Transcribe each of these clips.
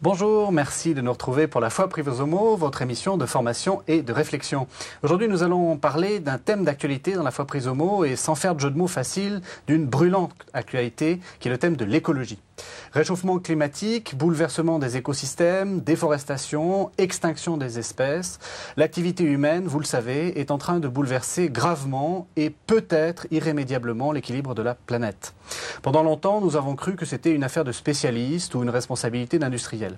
Bonjour, merci de nous retrouver pour La Foi pris vos mots, votre émission de formation et de réflexion. Aujourd'hui, nous allons parler d'un thème d'actualité dans La Foi prise aux mots et sans faire de jeu de mots facile, d'une brûlante actualité qui est le thème de l'écologie. Réchauffement climatique, bouleversement des écosystèmes, déforestation, extinction des espèces. L'activité humaine, vous le savez, est en train de bouleverser gravement et peut-être irrémédiablement l'équilibre de la planète. Pendant longtemps, nous avons cru que c'était une affaire de spécialistes ou une responsabilité d'industriels.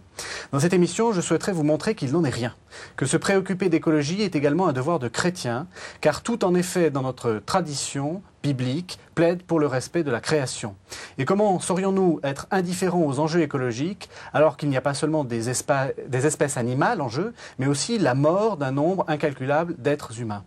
Dans cette émission, je souhaiterais vous montrer qu'il n'en est rien. Que se préoccuper d'écologie est également un devoir de chrétien, car tout en effet dans notre tradition biblique plaide pour le respect de la création. Et comment saurions-nous être indifférents aux enjeux écologiques alors qu'il n'y a pas seulement des espèces animales en jeu, mais aussi la mort d'un nombre incalculable d'êtres humains?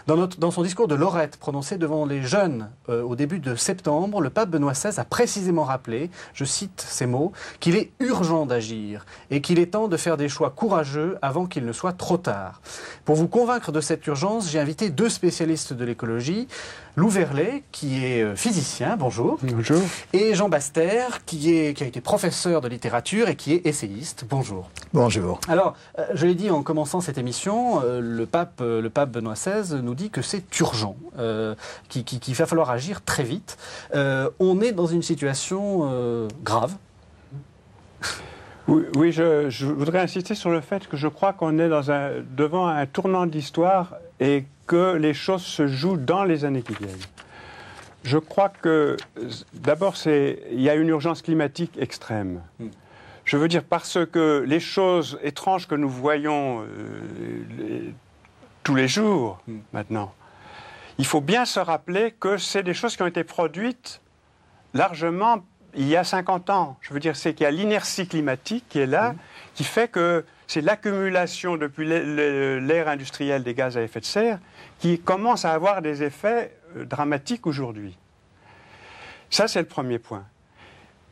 Dans son discours de Lorette prononcé devant les jeunes au début de septembre, le pape Benoît XVI a précisément rappelé, je cite ces mots, qu'il est urgent d'agir et qu'il est temps de faire des choix courageux avant qu'il ne soit trop tard. Pour vous convaincre de cette urgence, j'ai invité deux spécialistes de l'écologie, Lou Verlet, qui est physicien, bonjour. Bonjour. Et Jean Baster, qui a été professeur de littérature et qui est essayiste, bonjour. Bonjour. Alors, je l'ai dit en commençant cette émission, le pape Benoît XVI nous dit que c'est urgent, qu'il va falloir agir très vite. On est dans une situation grave. Oui, je voudrais insister sur le fait que je crois qu'on est devant un tournant de l'histoire et que les choses se jouent dans les années qui viennent. Je crois que, d'abord, il y a une urgence climatique extrême. Je veux dire parce que les choses étranges que nous voyons tous les jours maintenant, il faut bien se rappeler que c'est des choses qui ont été produites largement il y a 50 ans. Je veux dire, c'est qu'il y a l'inertie climatique qui est là, qui fait que c'est l'accumulation depuis l'ère industrielle des gaz à effet de serre qui commence à avoir des effets dramatiques aujourd'hui. Ça, c'est le premier point.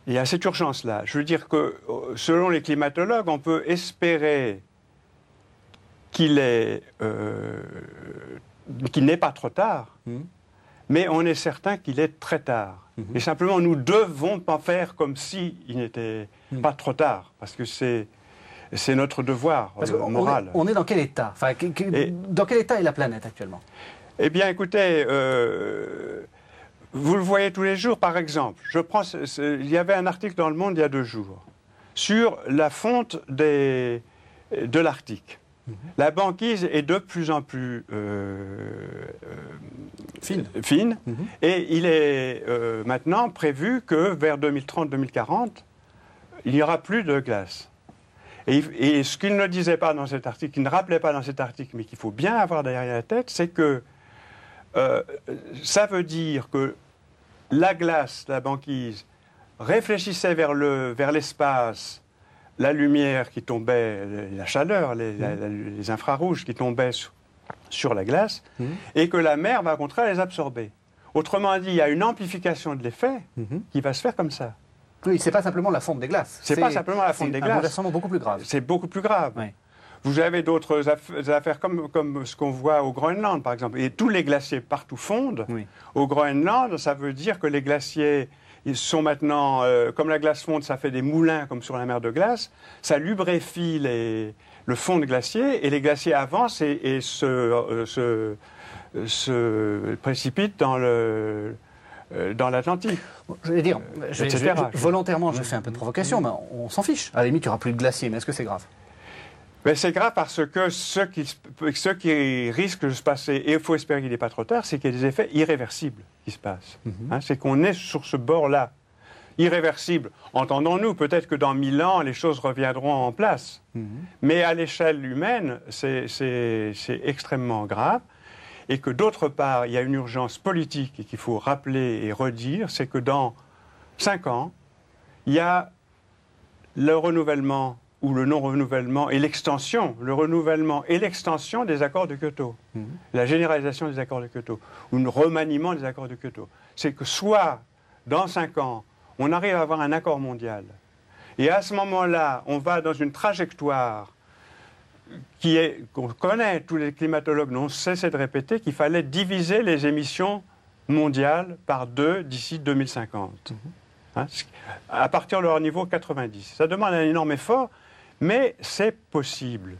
Il y a cette urgence-là. Je veux dire que, selon les climatologues, on peut espérer qu'il n'est pas trop tard, mais on est certain qu'il est très tard. Et simplement, nous devons pas faire comme s'il n'était pas trop tard, parce que c'est notre devoir moral. On est dans quel état? Dans quel état est la planète actuellement? Eh bien, écoutez, vous le voyez tous les jours, par exemple. Il y avait un article dans Le Monde il y a 2 jours sur la fonte de l'Arctique. La banquise est de plus en plus fine. Et il est maintenant prévu que vers 2030-2040, il n'y aura plus de glace. Et ce qu'il ne disait pas dans cet article, qu'il ne rappelait pas dans cet article, mais qu'il faut bien avoir derrière la tête, c'est que ça veut dire que la glace, la banquise, réfléchissait vers l'espace, la lumière qui tombait, la chaleur, les infrarouges qui tombaient sur la glace, et que la mer va au contraire les absorber. Autrement dit, il y a une amplification de l'effet qui va se faire comme ça. Oui, c'est pas simplement la fonte des glaces. C'est pas simplement la fonte des glaces. C'est un bouleversement beaucoup plus grave. C'est beaucoup plus grave. Oui. Vous avez d'autres affaires comme ce qu'on voit au Groenland, par exemple. Et tous les glaciers partout fondent. Oui. Au Groenland, ça veut dire que les glaciers, ils sont maintenant, comme la glace fonde, ça fait des moulins comme sur la mer de glace, ça lubrifie le fond de glacier, et les glaciers avancent et se précipitent dans l'Atlantique. Je vais dire, volontairement, je fais un peu de provocation, mais on s'en fiche. À la limite, il n'y aura plus de glaciers, mais est-ce que c'est grave? Mais c'est grave parce que ce qui risque de se passer, et il faut espérer qu'il n'est pas trop tard, c'est qu'il y a des effets irréversibles qui se passent. C'est qu'on est sur ce bord-là. Irréversible, entendons-nous, peut-être que dans 1000 ans, les choses reviendront en place. Mais à l'échelle humaine, c'est extrêmement grave. Et que d'autre part, il y a une urgence politique et qu'il faut rappeler et redire, c'est que dans 5 ans, il y a le renouvellement ou le non-renouvellement et l'extension, le renouvellement et l'extension des accords de Kyoto, la généralisation des accords de Kyoto, ou le remaniement des accords de Kyoto. C'est que soit, dans 5 ans, on arrive à avoir un accord mondial, et à ce moment-là, on va dans une trajectoire qu'on connaît, tous les climatologues n'ont cessé de répéter qu'il fallait diviser les émissions mondiales par 2 d'ici 2050. À partir de leur niveau 90. Ça demande un énorme effort, Mais c'est possible.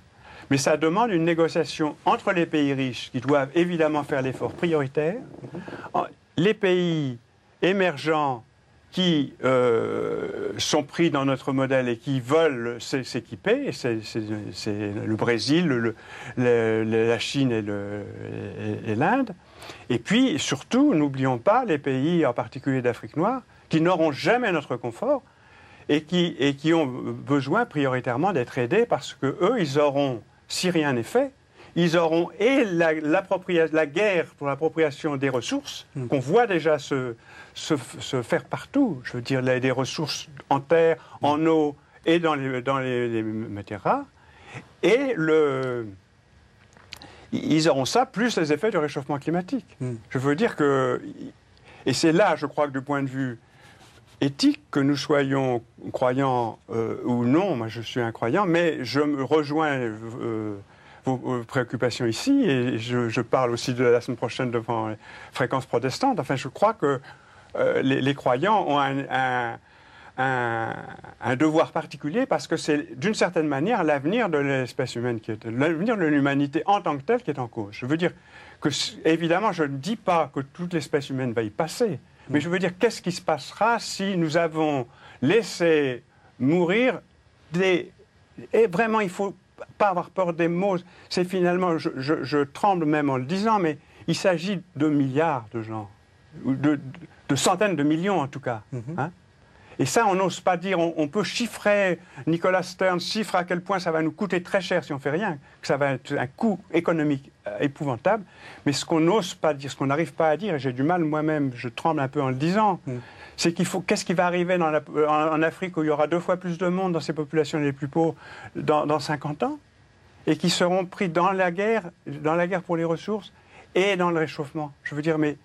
Mais ça demande une négociation entre les pays riches, qui doivent évidemment faire l'effort prioritaire, les pays émergents qui sont pris dans notre modèle et qui veulent s'équiper, c'est le Brésil, la Chine et l'Inde. Et puis, surtout, n'oublions pas les pays, en particulier d'Afrique noire, qui n'auront jamais notre confort et qui ont besoin prioritairement d'être aidés parce qu'eux, ils auront, si rien n'est fait, ils auront et la guerre pour l'appropriation des ressources, qu'on voit déjà se faire partout, je veux dire, des ressources en terre, en eau et dans les matières rares, et ils auront ça, plus les effets du réchauffement climatique. Je veux dire que, et c'est là, je crois que du point de vue éthique, que nous soyons croyants ou non, moi je suis un croyant, mais je me rejoins vos préoccupations ici, et je parle aussi de la semaine prochaine devant Fréquence protestante. Enfin, je crois que les croyants ont un devoir particulier parce que c'est d'une certaine manière l'avenir de l'espèce humaine, l'avenir de l'humanité en tant que telle qui est en cause. Je veux dire que, évidemment, je ne dis pas que toute l'espèce humaine va y passer, mais je veux dire qu'est-ce qui se passera si nous avons laissé mourir des... Et vraiment, il ne faut pas avoir peur des mots. C'est finalement, je tremble même en le disant, mais il s'agit de milliards de gens, ou de centaines de millions en tout cas. Hein? Et ça, on n'ose pas dire. On peut chiffrer, Nicolas Stern chiffre à quel point ça va nous coûter très cher si on ne fait rien, que ça va être un coût économique épouvantable. Mais ce qu'on n'ose pas dire, ce qu'on n'arrive pas à dire, et j'ai du mal moi-même, je tremble un peu en le disant, c'est qu'il faut. Qu'est-ce qui va arriver en Afrique où il y aura 2 fois plus de monde dans ces populations les plus pauvres dans 50 ans, et qui seront pris dans la guerre pour les ressources et dans le réchauffement. Je veux dire, mais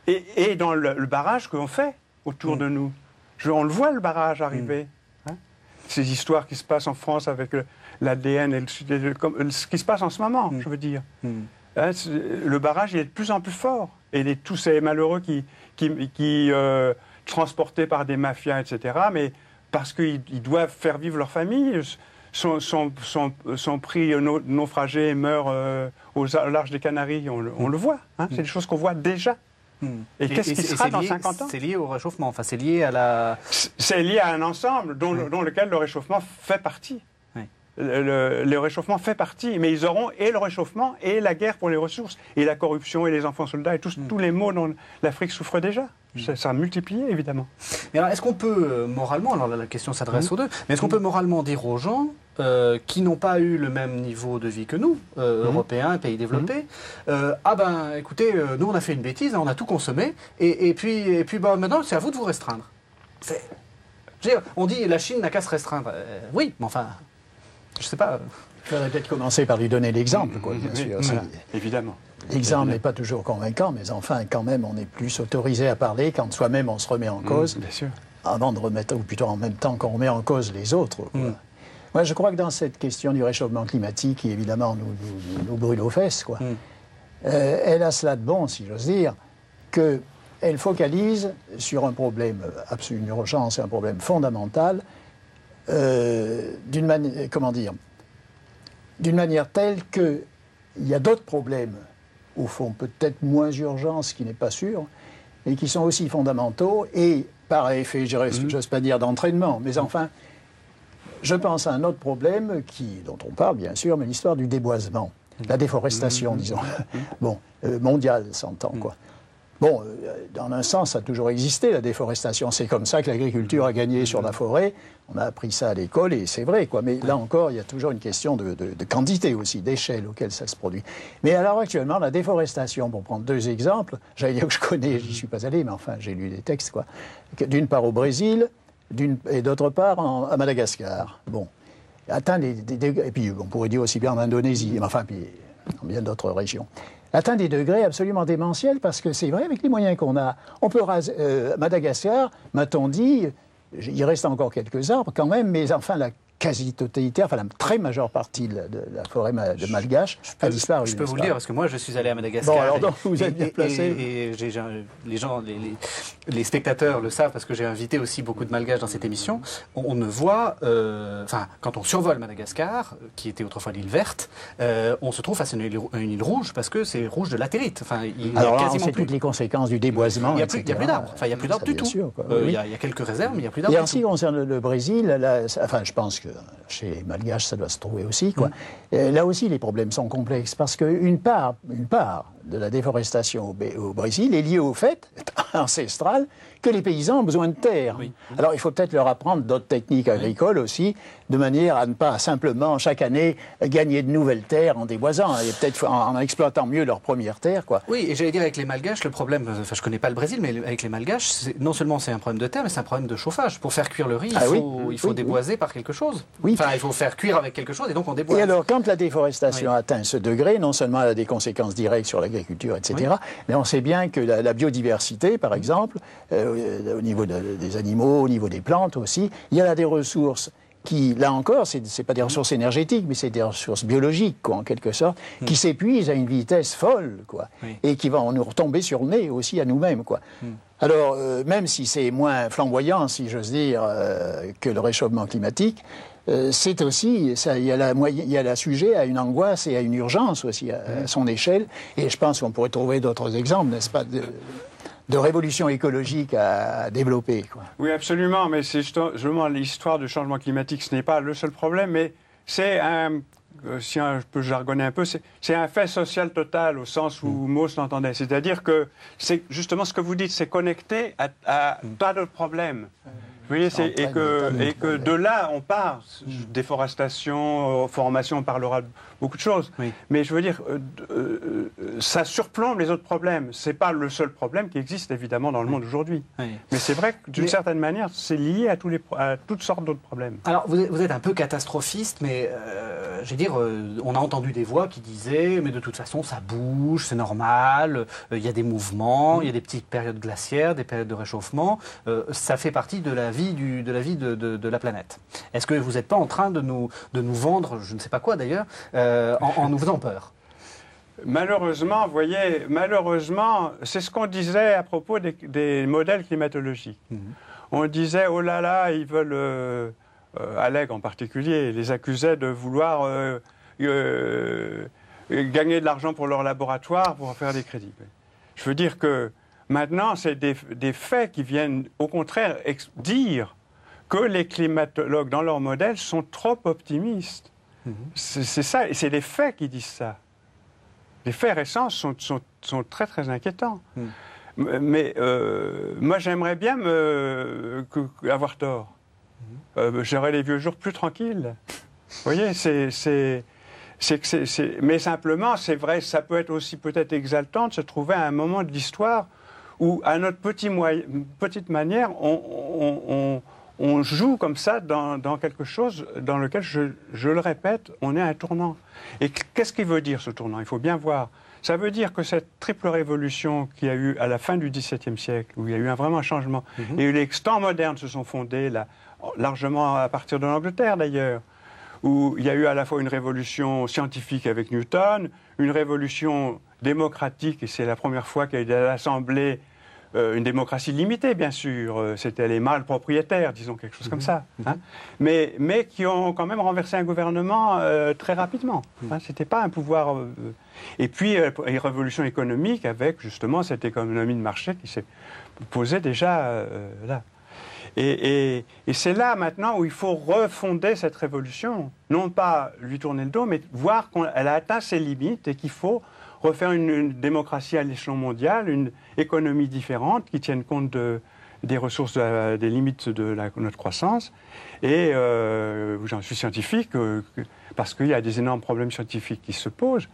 et dans le barrage qu'on fait autour de nous. On le voit, le barrage arriver. Hein, ces histoires qui se passent en France avec l'ADN et ce qui se passe en ce moment, je veux dire. Hein, le barrage, il est de plus en plus fort. Et tous ces malheureux qui transportés par des mafias, etc., mais parce qu'ils doivent faire vivre leur famille, sont pris naufragés et meurent au large des Canaries. On le voit. Hein, c'est des choses qu'on voit déjà. Et qu'est-ce qui sera dans 50 ans? C'est lié au réchauffement, enfin c'est lié à la... C'est lié à un ensemble dont lequel le réchauffement fait partie. Oui. Le réchauffement fait partie, mais ils auront et le réchauffement et la guerre pour les ressources, et la corruption et les enfants soldats, et tous les maux dont l'Afrique souffre déjà. Ça a multiplié, évidemment. Mais alors, est-ce qu'on peut moralement, alors la question s'adresse aux deux, mais est-ce qu'on peut moralement dire aux gens qui n'ont pas eu le même niveau de vie que nous, Européens, pays développés, ah ben, écoutez, nous on a fait une bêtise, on a tout consommé, et puis bah, maintenant c'est à vous de vous restreindre. On dit la Chine n'a qu'à se restreindre. Oui, mais enfin, je sais pas. Il faudrait peut-être commencer par lui donner l'exemple, quoi, bien sûr. Évidemment. L'exemple n'est pas toujours convaincant, mais enfin, quand même, on est plus autorisé à parler quand soi-même on se remet en cause, bien sûr. Avant de remettre, ou plutôt en même temps qu'on remet en cause les autres. Moi, je crois que dans cette question du réchauffement climatique, qui évidemment nous brûle aux fesses, quoi, elle a cela de bon, si j'ose dire, qu'elle focalise sur un problème absolument urgent, c'est un problème fondamental, d'une manière telle qu'il y a d'autres problèmes, au fond, peut-être moins urgents, ce qui n'est pas sûr, et qui sont aussi fondamentaux, et par effet, j'ose pas dire d'entraînement, mais enfin, je pense à un autre problème dont on parle, bien sûr, mais l'histoire du déboisement, la déforestation, disons, mondiale, s'entend, quoi. Bon, dans un sens, ça a toujours existé, la déforestation. C'est comme ça que l'agriculture a gagné sur la forêt. On a appris ça à l'école, et c'est vrai, quoi. Mais là encore, il y a toujours une question de quantité aussi, d'échelle auquel ça se produit. Mais alors, actuellement, la déforestation, pour prendre 2 exemples, j'allais dire que je connais, j'y suis pas allé, mais enfin, j'ai lu des textes, quoi. D'une part au Brésil, et d'autre part à Madagascar. Bon, atteint des degrés, et puis on pourrait dire aussi bien en Indonésie, mais enfin, puis dans bien d'autres régions. Atteint des degrés absolument démentiels, parce que c'est vrai, avec les moyens qu'on a, on peut raser... Madagascar, m'a-t-on dit, il reste encore quelques arbres quand même, mais enfin, la quasi-totalité, enfin la très majeure partie de la forêt de malgache a disparu. Je peux vous le dire, parce que moi je suis allé à Madagascar. Bon, alors donc, vous êtes bien placé. Et les gens, les spectateurs le savent, parce que j'ai invité aussi beaucoup de malgaches dans cette émission. On ne voit, quand on survole Madagascar, qui était autrefois l'île verte, on se trouve face à une île rouge, parce que c'est rouge de latérite. Alors là, c'est toutes les conséquences du déboisement. Il n'y a plus d'arbres. Enfin, il n'y a plus d'arbres du tout. Il y a quelques réserves, mais il n'y a plus d'arbres. Et en ce qui concerne le Brésil, là, je pense que chez les Malgaches, ça doit se trouver aussi, quoi. Là aussi, les problèmes sont complexes, parce qu'une part de la déforestation au Brésil est liée au fait ancestral que les paysans ont besoin de terre. Oui. Alors, il faut peut-être leur apprendre d'autres techniques agricoles aussi, de manière à ne pas simplement, chaque année, gagner de nouvelles terres en déboisant, et peut-être en exploitant mieux leurs premières terres, quoi. Oui, et j'allais dire, avec les Malgaches, le problème, je connais pas le Brésil, mais avec les Malgaches, non seulement c'est un problème de terre, mais c'est un problème de chauffage. Pour faire cuire le riz, il faut déboiser par quelque chose. Oui. Enfin, il faut faire cuire avec quelque chose, et donc on déboise. Et alors, quand la déforestation atteint ce degré, non seulement elle a des conséquences directes sur l'agriculture, etc., mais on sait bien que la biodiversité, par exemple, au niveau des animaux, au niveau des plantes aussi, il y a là des ressources qui, là encore, c'est pas des ressources énergétiques, mais c'est des ressources biologiques, quoi, en quelque sorte, qui s'épuisent à une vitesse folle, quoi, et qui vont nous retomber sur le nez aussi à nous-mêmes, quoi. Alors, même si c'est moins flamboyant, si j'ose dire, que le réchauffement climatique, c'est aussi, il y a la sujet à une angoisse et à une urgence aussi, à son échelle, et je pense qu'on pourrait trouver d'autres exemples, n'est-ce pas, de révolution écologique à développer, quoi. Oui, absolument, mais c'est justement l'histoire du changement climatique, ce n'est pas le seul problème, mais c'est si je peux jargonner un peu, c'est un fait social total au sens où Mauss l'entendait. C'est-à-dire que c'est justement ce que vous dites, c'est connecté à tas d'autres problèmes. Vous voyez, et que de là, on part. Déforestation, formation, on parlera de beaucoup de choses. Oui. Mais je veux dire, ça surplombe les autres problèmes. Ce n'est pas le seul problème qui existe, évidemment, dans le monde aujourd'hui. Oui. Mais c'est vrai que, d'une certaine manière, c'est lié à toutes sortes d'autres problèmes. Alors, vous êtes un peu catastrophiste, mais je veux dire, on a entendu des voix qui disaient, mais de toute façon, ça bouge, c'est normal, il y a des mouvements, il y a des petites périodes glaciaires, des périodes de réchauffement. Ça fait partie de la vie de la planète. Est-ce que vous n'êtes pas en train de nous vendre, je ne sais pas quoi d'ailleurs, en nous faisant peur? Malheureusement, vous voyez, c'est ce qu'on disait à propos des modèles climatologiques. On disait, oh là là, ils veulent, Allègre en particulier, les accusait de vouloir gagner de l'argent pour leur laboratoire pour en faire des crédits. Je veux dire que maintenant, c'est des faits qui viennent, au contraire, dire que les climatologues, dans leurs modèles, sont trop optimistes. C'est ça, et c'est les faits qui disent ça. Les faits récents sont très, très inquiétants. Mais moi, j'aimerais bien avoir tort. J'aurais les vieux jours plus tranquilles. Vous voyez, mais simplement, c'est vrai, ça peut être aussi peut-être exaltant de se trouver à un moment de l'histoire où, à notre petite manière, on joue comme ça dans quelque chose dans lequel, je le répète, on est à un tournant. Et qu'est-ce qu'il veut dire, ce tournant? Il faut bien voir. Ça veut dire que cette triple révolution qu'il y a eu à la fin du XVIIe siècle, où il y a eu vraiment un changement, et les temps modernes se sont fondés, là, largement à partir de l'Angleterre d'ailleurs, où il y a eu à la fois une révolution scientifique avec Newton, une révolution démocratique, et c'est la première fois qu'il y a eu à l'Assemblée une démocratie limitée, bien sûr. C'était les mâles propriétaires, disons, quelque chose comme ça. Hein. Mais qui ont quand même renversé un gouvernement très rapidement. Hein. C'était pas un pouvoir... Et puis, une révolution économique avec, justement, cette économie de marché qui s'est posée déjà là. Et c'est là, maintenant, où il faut refonder cette révolution. Non pas lui tourner le dos, mais voir qu'elle a atteint ses limites et qu'il faut refaire une démocratie à l'échelon mondial, une économie différente qui tienne compte des ressources, des limites de notre croissance. Et j'en suis scientifique parce qu'il y a des énormes problèmes scientifiques qui se posent.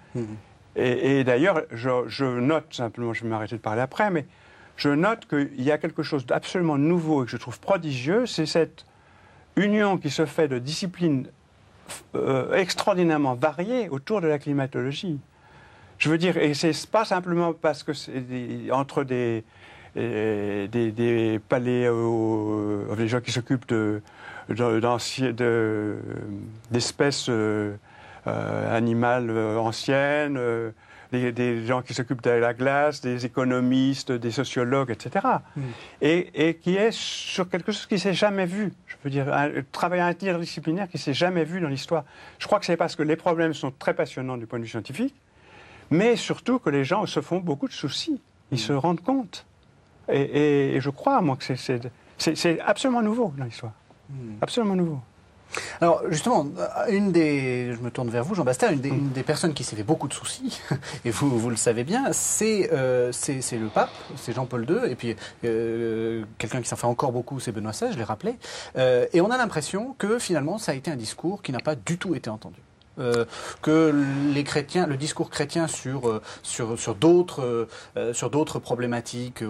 Et d'ailleurs, je note simplement, je vais m'arrêter de parler après, mais je note qu'il y a quelque chose d'absolument nouveau et que je trouve prodigieux, c'est cette union qui se fait de disciplines extraordinairement variées autour de la climatologie. Je veux dire, et c'est pas simplement parce que c'est entre des paléos, des gens qui s'occupent d'espèces animales anciennes, des gens qui s'occupent de la glace, des économistes, des sociologues, etc. Et qui est sur quelque chose qui ne s'est jamais vu. Je veux dire, un travail interdisciplinaire qui ne s'est jamais vu dans l'histoire. Je crois que c'est parce que les problèmes sont très passionnants du point de vue scientifique, mais surtout que les gens se font beaucoup de soucis. Ils se rendent compte. Et je crois, moi, que c'est absolument nouveau dans l'histoire. Absolument nouveau. Alors justement, je me tourne vers vous, Jean Bastaing, une des personnes qui s'est fait beaucoup de soucis, et vous le savez bien, c'est le pape, c'est Jean-Paul II, et puis quelqu'un qui s'en fait encore beaucoup, c'est Benoît XVI, je l'ai rappelé. Et on a l'impression que finalement, ça a été un discours qui n'a pas du tout été entendu. Que le discours chrétien sur d'autres problématiques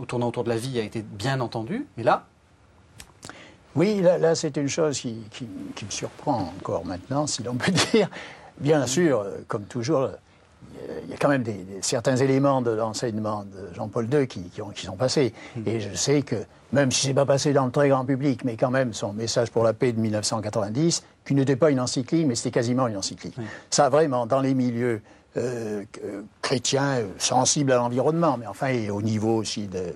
tournant autour de la vie a été bien entendu, mais là... Oui, là c'est une chose qui me surprend encore maintenant, si l'on peut dire. Bien sûr, comme toujours, il y a quand même certains éléments de l'enseignement de Jean-Paul II qui sont passés. Et je sais que, même si ce n'est pas passé dans le très grand public, mais quand même son message pour la paix de 1990, qui n'était pas une encyclique, mais c'était quasiment une encyclique. Ça, vraiment, dans les milieux chrétiens sensibles à l'environnement, mais enfin, et au niveau aussi des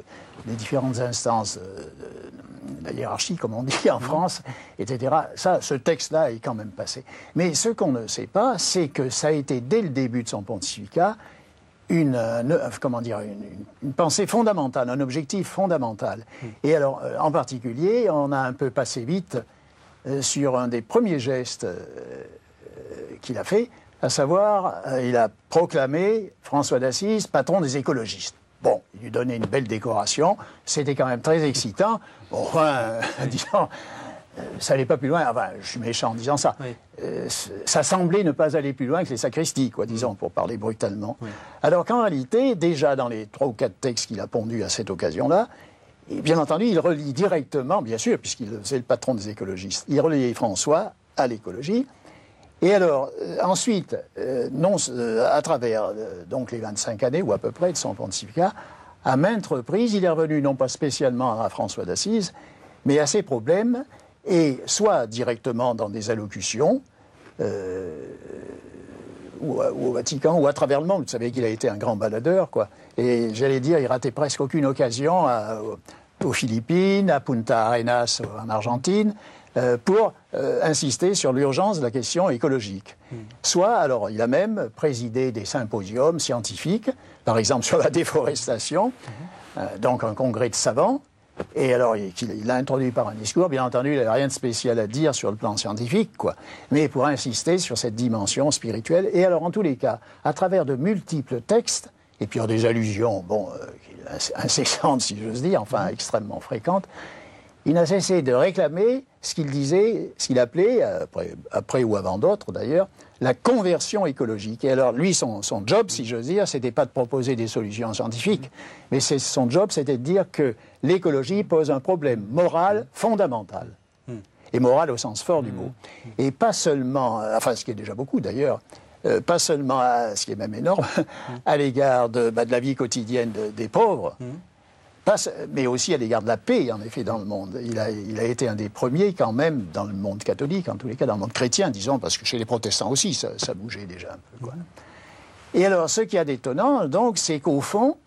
différentes instances de la hiérarchie, comme on dit en France, etc. Ça, ce texte-là est quand même passé. Mais ce qu'on ne sait pas, c'est que ça a été, dès le début de son pontificat, une pensée fondamentale, un objectif fondamental. Et alors, en particulier, on a un peu passé vite sur un des premiers gestes qu'il a fait, à savoir, il a proclamé François d'Assise patron des écologistes. Bon, il lui donnait une belle décoration, c'était quand même très excitant. Bon, enfin, disons, ça n'allait pas plus loin, enfin, je suis méchant en disant ça. Oui. Ça semblait ne pas aller plus loin que les sacristies, quoi, disons, pour parler brutalement. Oui. Alors qu'en réalité, déjà dans les 3 ou 4 textes qu'il a pondus à cette occasion-là, et bien entendu, il relie directement, bien sûr, puisqu'il faisait le patron des écologistes, il reliait François à l'écologie. Et alors, ensuite, à travers donc les 25 années, ou à peu près, de son pontificat, à maintes reprises, il est revenu non pas spécialement à François d'Assise, mais à ses problèmes, et soit directement dans des allocutions, ou au Vatican, ou à travers le monde. Vous savez qu'il a été un grand baladeur, quoi. Et j'allais dire, il ratait presque aucune occasion aux Philippines, à Punta Arenas en Argentine, pour insister sur l'urgence de la question écologique. Soit, alors, il a même présidé des symposiums scientifiques, par exemple sur la déforestation, donc un congrès de savants, et alors il l'a introduit par un discours. Bien entendu, il n'avait rien de spécial à dire sur le plan scientifique, quoi, mais pour insister sur cette dimension spirituelle. Et alors, en tous les cas, à travers de multiples textes, et puis des allusions, bon, incessantes, si j'ose dire, enfin extrêmement fréquentes, il n'a cessé de réclamer ce qu'il disait, ce qu'il appelait, après ou avant d'autres d'ailleurs, la conversion écologique. Et alors, lui, son job, si j'ose dire, c'était pas de proposer des solutions scientifiques, mais son job, c'était de dire que l'écologie pose un problème moral fondamental. Et moral au sens fort du mot. Et pas seulement, enfin, ce qui est déjà beaucoup d'ailleurs, pas seulement, ce qui est même énorme, à l'égard de la vie quotidienne des pauvres, mais aussi à l'égard de la paix, en effet, dans le monde. Il a été un des premiers, quand même, dans le monde catholique, en tous les cas dans le monde chrétien, disons, parce que chez les protestants aussi, ça bougeait déjà un peu, quoi. Et alors, ce qui est d'étonnant, donc, c'est qu'au fond,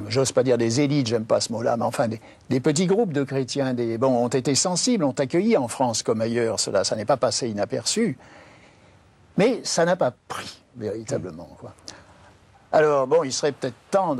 j'ose pas dire des élites, j'aime pas ce mot-là, mais enfin, des petits groupes de chrétiens, ont été sensibles, ont accueilli en France comme ailleurs, ça n'est pas passé inaperçu, mais ça n'a pas pris, véritablement, quoi. Alors, bon, il serait peut-être temps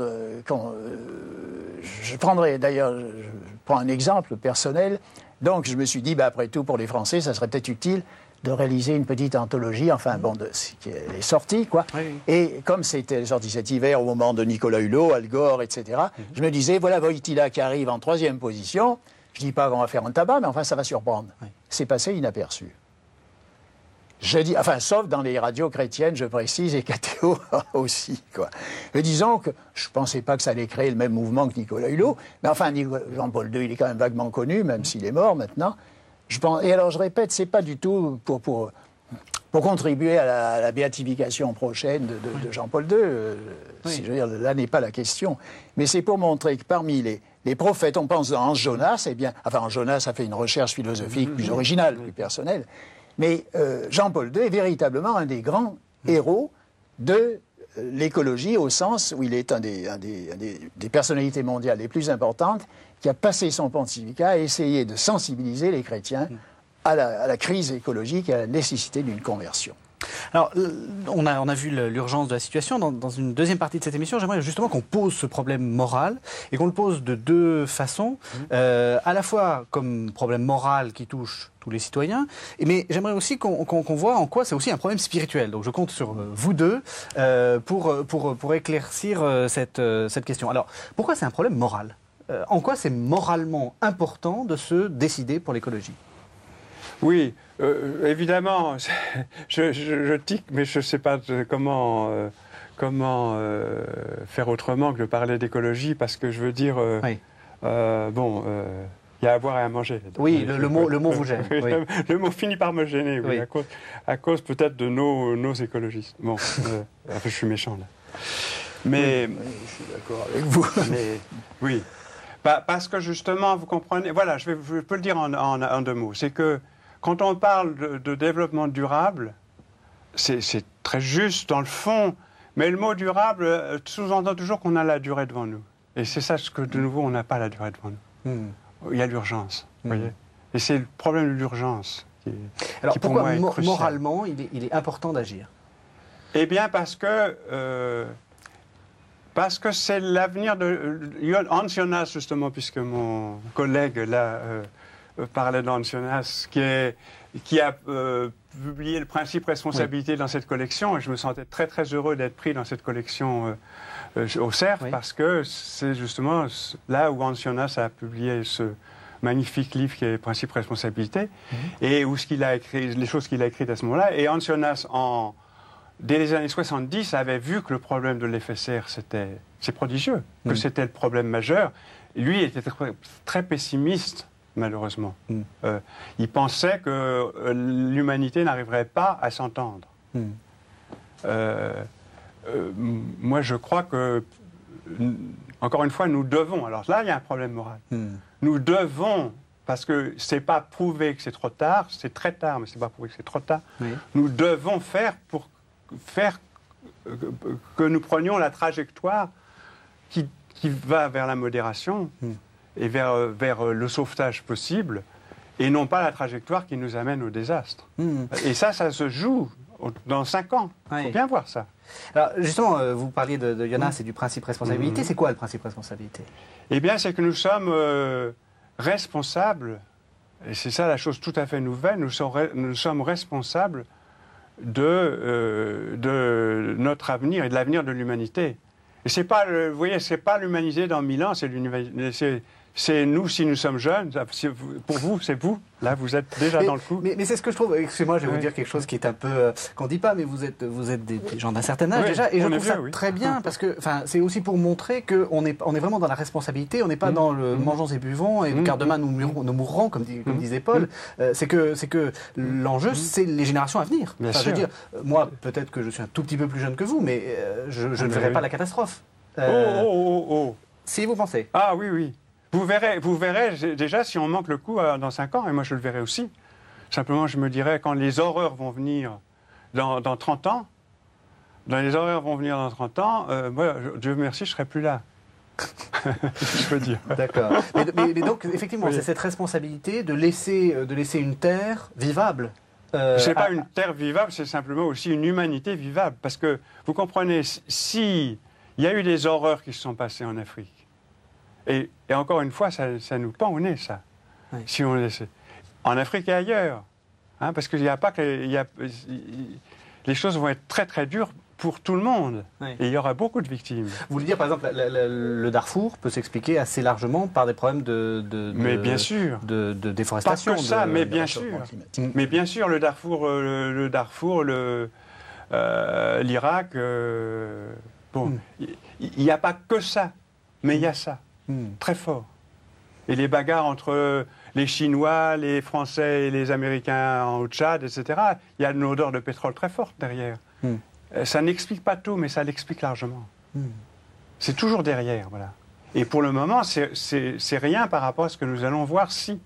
je prendrais, d'ailleurs, je prends un exemple personnel. Donc, je me suis dit, après tout, pour les Français, ça serait peut-être utile de réaliser une petite anthologie, enfin, bon, de ce qui est sorti, quoi. Oui. Et comme c'était sorti cet hiver, au moment de Nicolas Hulot, Al Gore, etc., je me disais, voilà Wojtyła qui arrive en 3e position. Je dis pas qu'on va faire un tabac, mais enfin, ça va surprendre. Oui. C'est passé inaperçu. Je dis, enfin, sauf dans les radios chrétiennes, je précise, et KTO aussi, quoi. Mais disons que je ne pensais pas que ça allait créer le même mouvement que Nicolas Hulot, mais enfin, Jean-Paul II, il est quand même vaguement connu, même s'il est mort maintenant. Et alors, je répète, c'est pas du tout pour contribuer à la béatification prochaine de Jean-Paul II, si je veux dire, là n'est pas la question, mais c'est pour montrer que parmi les prophètes, on pense à Hans Jonas, eh bien, enfin, Hans Jonas a fait une recherche philosophique plus originale, plus personnelle, mais Jean-Paul II est véritablement un des grands héros de l'écologie, au sens où il est un des personnalités mondiales les plus importantes, qui a passé son pontificat à essayer de sensibiliser les chrétiens à la crise écologique et à la nécessité d'une conversion. Alors, on a vu l'urgence de la situation. Dans une deuxième partie de cette émission, j'aimerais justement qu'on pose ce problème moral et qu'on le pose de deux façons. À la fois comme problème moral qui touche tous les citoyens, mais j'aimerais aussi qu'on voit en quoi c'est aussi un problème spirituel. Donc je compte sur vous deux pour éclaircir cette question. Alors, pourquoi c'est un problème moral ? En quoi c'est moralement important de se décider pour l'écologie ? Oui, évidemment, je tique, mais je ne sais pas comment faire autrement que de parler d'écologie, parce que je veux dire, il y a à boire et à manger. Oui, le mot vous gêne. Oui. Le mot finit par me gêner, oui, à cause peut-être de nos écologistes. Bon, je suis méchant là. Mais oui, je suis d'accord avec vous. Mais, oui, parce que justement, vous comprenez, voilà, je peux le dire en deux mots, c'est que quand on parle de développement durable, c'est très juste dans le fond, mais le mot durable sous-entend toujours qu'on a la durée devant nous. Et c'est ça ce que, de nouveau, on n'a pas la durée devant nous. Il y a l'urgence, vous voyez. Et c'est le problème de l'urgence qui pour moi est crucial. Moralement, il est important d'agir? Eh bien, parce que c'est l'avenir de Hans Jonas, justement, puisque mon collègue là parlait d'Hans Jonas, qui a publié le principe responsabilité dans cette collection, et je me sentais très très heureux d'être pris dans cette collection au CERF, parce que c'est justement là où Hans Jonas a publié ce magnifique livre qui est Principe responsabilité, et où les choses qu'il a écrites à ce moment-là. Et Hans Jonas, dès les années 70, avait vu que le problème de l'effet serre, c'est prodigieux, que c'était le problème majeur. Lui était très pessimiste, malheureusement. Il pensait que l'humanité n'arriverait pas à s'entendre. Moi, je crois que, encore une fois, nous devons. Alors là, il y a un problème moral. Nous devons, parce que c'est pas prouvé que c'est trop tard, c'est très tard, mais c'est pas prouvé que c'est trop tard. Nous devons faire que nous prenions la trajectoire qui va vers la modération et vers le sauvetage possible, et non pas la trajectoire qui nous amène au désastre. Et ça se joue dans 5 ans. Il faut bien voir ça. Alors, justement, vous parliez de Jonas et du principe responsabilité. C'est quoi le principe responsabilité? Eh bien, c'est que nous sommes responsables, et c'est ça la chose tout à fait nouvelle, nous sommes responsables de notre avenir et de l'avenir de l'humanité. Et c'est pas, vous voyez, c'est pas l'humanité dans 1000 ans, c'est nous si nous sommes jeunes. Pour vous, c'est vous. Là, vous êtes déjà dans le coup. Mais c'est ce que je trouve. Excusez-moi, je vais vous dire quelque chose qui est un peu qu'on dit pas, mais vous êtes des gens d'un certain âge déjà, et je trouve ça très bien parce que, c'est aussi pour montrer qu'on est vraiment dans la responsabilité. On n'est pas dans le mangeons et buvons et car demain nous mourrons, comme disait Paul. C'est que l'enjeu, c'est les générations à venir. Je veux dire, moi, peut-être que je suis un tout petit peu plus jeune que vous, mais je ne verrai pas la catastrophe. Si vous pensez. Ah oui. Vous verrez déjà si on manque le coup dans 5 ans, et moi je le verrai aussi. Simplement, je me dirais, quand les horreurs vont venir dans 30 ans, moi, Dieu merci, je ne serai plus là. Je veux dire. D'accord. Mais donc, effectivement, c'est cette responsabilité de laisser une terre vivable. C'est pas une terre vivable, c'est simplement aussi une humanité vivable. Parce que, vous comprenez, si il y a eu des horreurs qui se sont passées en Afrique, et encore une fois, ça nous pend au nez, ça. Oui. Si on laisse en Afrique et ailleurs, parce qu'il n'y a pas que les choses vont être très très dures pour tout le monde. Oui. Et il y aura beaucoup de victimes. Vous voulez dire, par exemple, le Darfour peut s'expliquer assez largement par des problèmes de déforestation. Pas que ça, mais bien sûr. Mais bien sûr, le Darfour, l'Irak. Il n'y a pas que ça, mais il y a ça. Très fort. Et les bagarres entre les Chinois, les Français et les Américains au Tchad, etc., il y a une odeur de pétrole très forte derrière. Ça n'explique pas tout, mais ça l'explique largement. C'est toujours derrière, voilà. Et pour le moment, c'est rien par rapport à ce que nous allons voir si.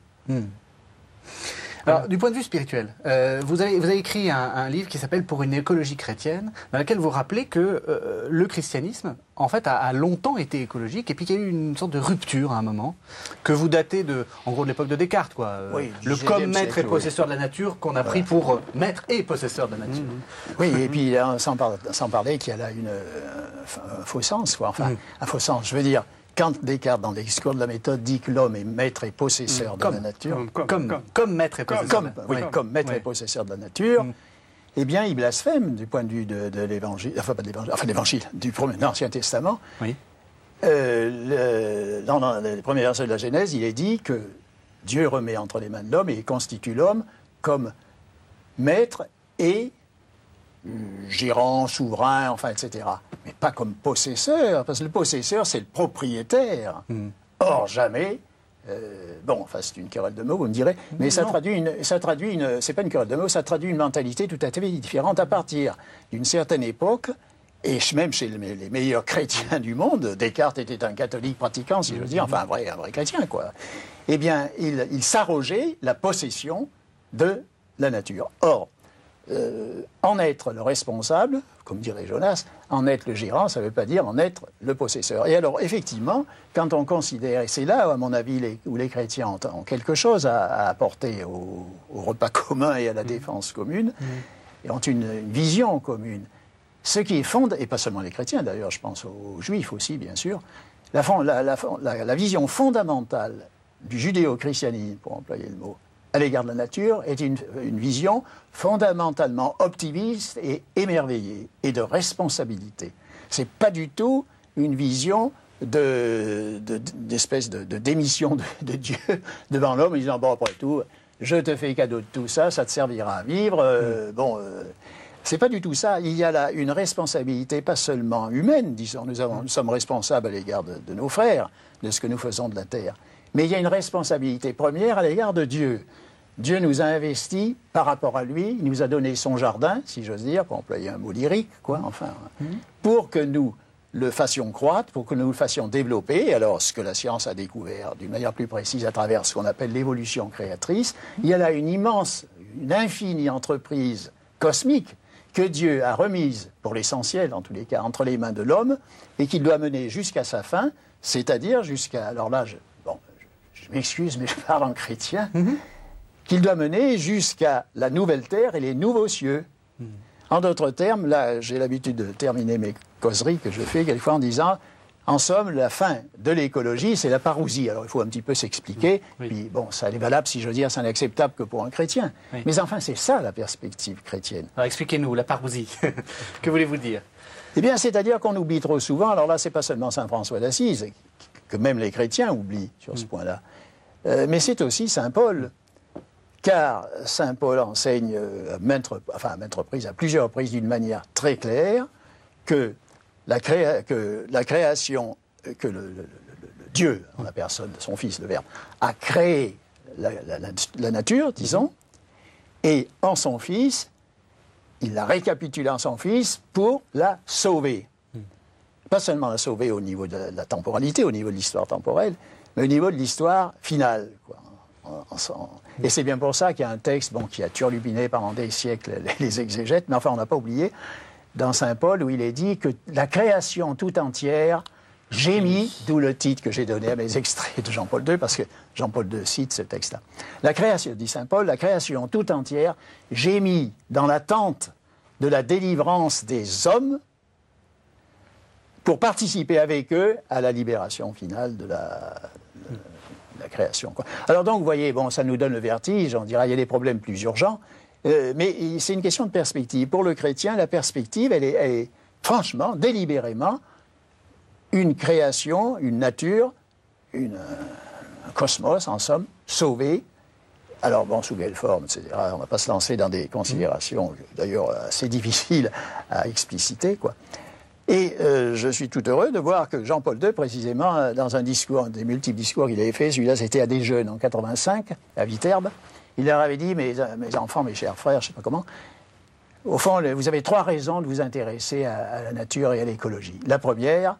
Alors, du point de vue spirituel, vous avez écrit un livre qui s'appelle « Pour une écologie chrétienne », dans lequel vous rappelez que le christianisme, en fait, a longtemps été écologique, et puis qu'il y a eu une sorte de rupture à un moment, que vous datez en gros de l'époque de Descartes, quoi. Oui, le comme maître et possesseur de la nature, qu'on a pris pour maître et possesseur de la nature. Oui, et puis sans parler qu'il y a là un faux sens, quoi. Enfin, un faux sens, je veux dire. Quand Descartes, dans le discours de la méthode, dit que l'homme est maître et possesseur de la nature... Comme maître et possesseur. Comme maître et possesseur de la nature, eh bien, il blasphème du point de vue de l'Évangile, enfin pas de l'Évangile, enfin l'Évangile, de l'Ancien Testament. Oui. Dans les premiers versets de la Genèse, il est dit que Dieu remet entre les mains de l'homme et constitue l'homme comme maître et gérant, souverain, enfin, etc. Mais pas comme possesseur, parce que le possesseur, c'est le propriétaire. Or, jamais... bon, enfin, c'est une querelle de mots, vous me direz, mais c'est pas une querelle de mots, ça traduit une mentalité tout à fait différente à partir d'une certaine époque, et même chez les meilleurs chrétiens du monde. Descartes était un catholique pratiquant, si je veux dire, enfin, un vrai chrétien, quoi. Eh bien, il s'arrogeait la possession de la nature. Or, en être le responsable, comme dirait Jonas, en être le gérant, ça ne veut pas dire en être le possesseur. Et alors, effectivement, quand on considère, et c'est là, à mon avis, où les chrétiens ont quelque chose à apporter au repas commun et à la défense commune, et ont une vision commune. Ce qui est et pas seulement les chrétiens d'ailleurs, je pense aux juifs aussi, bien sûr, la vision fondamentale du judéo-christianisme, pour employer le mot, à l'égard de la nature, est une vision fondamentalement optimiste et émerveillée, et de responsabilité. C'est pas du tout une vision d'espèce de démission de Dieu devant l'homme, en disant, bon, après tout, je te fais cadeau de tout ça, ça te servira à vivre, c'est pas du tout ça. Il y a là une responsabilité, pas seulement humaine, disons, nous sommes responsables à l'égard de nos frères, de ce que nous faisons de la terre, mais il y a une responsabilité première à l'égard de Dieu. Dieu nous a investis par rapport à lui, il nous a donné son jardin, si j'ose dire, pour employer un mot lyrique, quoi, enfin, pour que nous le fassions croître, pour que nous le fassions développer. Alors, ce que la science a découvert d'une manière plus précise à travers ce qu'on appelle l'évolution créatrice, il y a là une infinie entreprise cosmique que Dieu a remise, pour l'essentiel, en tous les cas, entre les mains de l'homme, et qu'il doit mener jusqu'à sa fin, c'est-à-dire jusqu'à... Alors là, je m'excuse, mais je parle en chrétien... qu'il doit mener jusqu'à la nouvelle terre et les nouveaux cieux. En d'autres termes, là, j'ai l'habitude de terminer mes causeries que je fais quelquefois en disant, en somme, la fin de l'écologie, c'est la parousie. Alors, il faut un petit peu s'expliquer. Puis, bon, ça est valable, si je veux dire, c'est inacceptable que pour un chrétien. Mais enfin, c'est ça, la perspective chrétienne. Alors, expliquez-nous, la parousie. Que voulez-vous dire? Eh bien, c'est-à-dire qu'on oublie trop souvent, alors là, c'est pas seulement saint François d'Assise, que même les chrétiens oublient sur ce point-là, mais c'est aussi saint Paul. Car saint Paul enseigne à maintes reprises, à plusieurs reprises, d'une manière très claire, que la création, que le Dieu, en la personne de son Fils, le Verbe, a créé la nature, disons, et en son Fils, il l'a récapitulé en son Fils pour la sauver. Pas seulement la sauver au niveau de la temporalité, au niveau de l'histoire temporelle, mais au niveau de l'histoire finale, quoi. Et c'est bien pour ça qu'il y a un texte qui a turlupiné pendant des siècles les exégètes, mais enfin on n'a pas oublié, dans saint Paul, où il est dit que la création tout entière gémit, d'où le titre que j'ai donné à mes extraits de Jean-Paul II, parce que Jean-Paul II cite ce texte-là. La création, dit saint Paul, la création tout entière gémit dans l'attente de la délivrance des hommes pour participer avec eux à la libération finale de la création, quoi. Alors donc, vous voyez, bon, ça nous donne le vertige, on dira il y a des problèmes plus urgents, mais c'est une question de perspective. Pour le chrétien, la perspective, elle est franchement, délibérément, une création, une nature, un cosmos, en somme, sauvé. Alors bon, sous quelle forme, etc. On ne va pas se lancer dans des considérations, d'ailleurs, assez difficiles à expliciter, quoi. Et je suis tout heureux de voir que Jean-Paul II, précisément, dans un discours, un des multiples discours qu'il avait fait, celui-là c'était à des jeunes en 85, à Viterbe, il leur avait dit, mes enfants, mes chers frères, je ne sais pas comment, au fond, vous avez 3 raisons de vous intéresser à la nature et à l'écologie. La première,